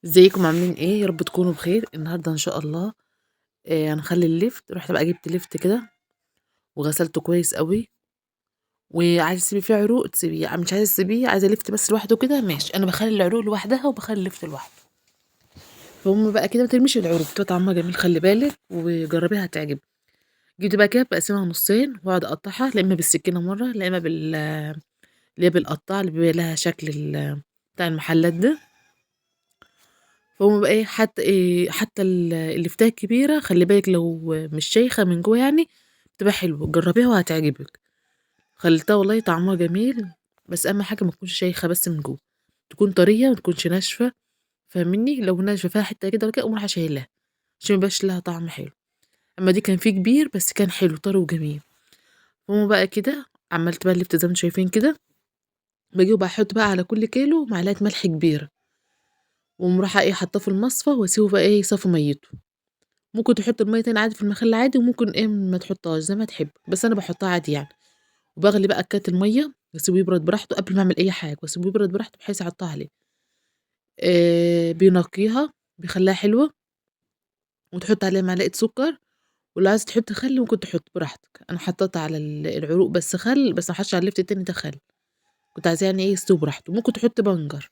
ازيكم عاملين ايه؟ يا رب تكونوا بخير. النهارده ان شاء الله هنخلي الليفت. رحت بقى جبت ليفت كده وغسلته كويس قوي. وعايزه تسيبي فيه عروق تسيبيه، مش عايزه تسيبيه، عايزه ليفت بس لوحده كده ماشي. انا بخلي العروق لوحدها وبخلي الليفت لوحده. فهم بقى كده ما ترميش العروق، بتبقى طعمها جميل، خلي بالك وجربيها هتعجبك. جبت بقى كده بقسمها نصين واقعد اقطعها، لا اما بالسكينه مره لا اما اللي هي بالقطاع اللي بيبقى لها شكل بتاع المحلات ده. فهُم بقى إيه، حتى اللفتاية الكبيرة خلّي بالِك لو مش شايخة من جوّه يعني بتبقى حلوة، جرّبيها وهتعجبِك. خلّيتها والله طعمها جميل، بس أهم حاجة ما تكونش شايخة بس من جوّه، تكون طرية ما تكونش ناشفة، فاهمني؟ لو ناشفة فيها حتّة كده والّا كده أقوم رايحة شايلاها، عشان ما يبقاش لها طعم حلو. أمّا دي كان فيه كبير بس كان حلو طري وجميل. فهُم بقى كده عملت بقى اللفت زي ما أنتم شايفين كده، باجي وباحط بقى على كل كيلو معلقة ملح كبيرة، واقوم رايحة إيه حاطاه في المصفى واسيبه بقى إيه يصفي مَيّته. ممكن تحط المَيّة تاني عادي في المخلّل عادي، وممكن إيه ما تحطهاش زي ما تحب، بس أنا باحطها عادي يعني. وباغلي بقى كاتل مَيّة واسيبه يبرد براحته قبل ما أعمل أي حاجة، واسيبه يبرد براحته بحيث أحطها عليه. بينقيها، بيخلّيها حلوة، وتحط عليها معلقة سكر، ولو عايزة تحطي خل ممكن تحطي براحتك. أنا حطيت على العروق بس خل، بس ما حطيتش على اللفت التاني ده خل، كنت عايزاه يعني إيه يستوي براحته. ممكن تحطي بنجر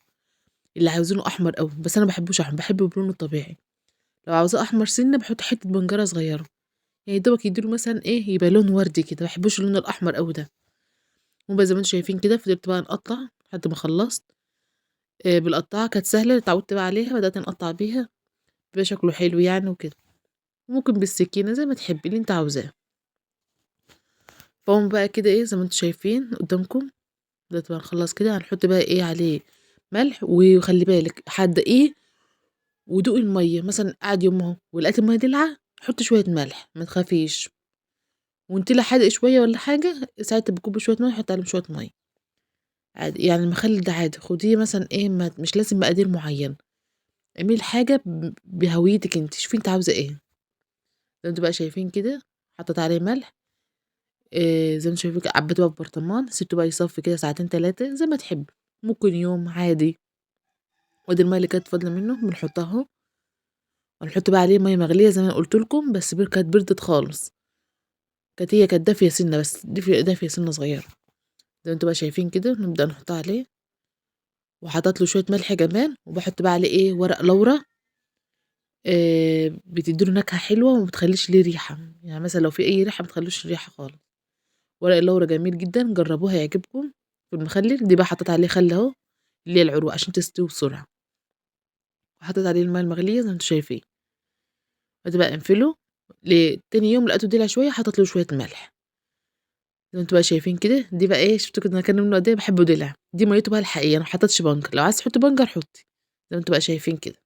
اللي عاوزينه أحمر أوي، بس أنا ما باحبوش أحمر، باحبه بلونه الطبيعي. لو عاوزاه أحمر سِنّة باحط حتة بنجرة صغيرة. يعني يا دوبك يدّي له مثلًا إيه، يبقى لون وردي كده، ما باحبوش اللون الأحمر أوي ده. وبقى زي ما أنتم شايفين كده فضلت بقى نقطّع لحد ما خلّصت. بالقطّاعة كانت سهلة اتعودت بقى عليها، بدأت نقطّع بيها، بيبقى شكله حلو يعني وكده. وممكن بالسكينة زي ما تحبّي اللي أنتِ عاوزاه. فاقوم بقى كده إيه، زي ما أنتم شايفين قدّامكم، دلوقتي بقى نخلّص كده هنحط بقى إيه عليه ملح. وخلّي بالِك هتدقيه ودوقي المَيّة، مثلًا قعد يوم أهو ولقيتِ المَيّة دلعة حطّي شوية ملح ما تخافيش. وأنتِ لا حادق شوية والّا حاجة ساعتها بتكُبّي شوية مَيّة حطّي عليهم شوية مَيّة. عادي، يعني المخلل ده عادي خديه مثلًا إيه ما مش لازم مقادير معيّنة، اعملي الحاجة بهويتِك أنتِ، شوفي أنتِ عاوزة إيه. زي ما أنتم بقى شايفين كده حطيت عليه ملح. زي ما أنتم شايفين كده عبّيته بقى في برطمان، سِبته بقى يصفّي كده ساعتين 3 زي ما تحبّي، ممكن يوم عادي. وادي المَيّة اللي كانت فاضلة منه بنحطها أهو، وهنحط بقى عليه مَيّة مغلية زي ما أنا قُلت لكم، بس كانت بردت خالص، كانت دافية سِنّة بس دافية سِنّة صغيّرة. زي ما أنتم بقى شايفين كده نبدأ نحطها عليه، وحطيت له شوية ملح كمان، وباحط بقى عليه إيه ورق لورا. بتدّي له نكهة حلوة وما بتخلّيش ليه ريحة، يعني مثلًا لو في أي ريحة ما تخلّوش ريحة خالص. ورق اللورا جميل جدًا، جرّبوه هيعجبكم في المخلل. دي بقى حطيت عليه خل أهو، اللي هي العروق عشان تستوي بسرعة، وحطيت عليه المَيّة المغلية زي ما أنتم شايفين. دلوقتي بقى انفِله تاني يوم لقيته دِلع شوية حطيت له شوية ملح، زي ما أنتم بقى شايفين كده. دي بقى إيه شُفتوا كده أنا كان منه قد إيه باحبه دِلع، دي مَيّته بقى الحقيقية، أنا ما حطيتش بنجر، لو عايزة تحطّي بنجر حطّي، زي ما أنتم بقى شايفين كده.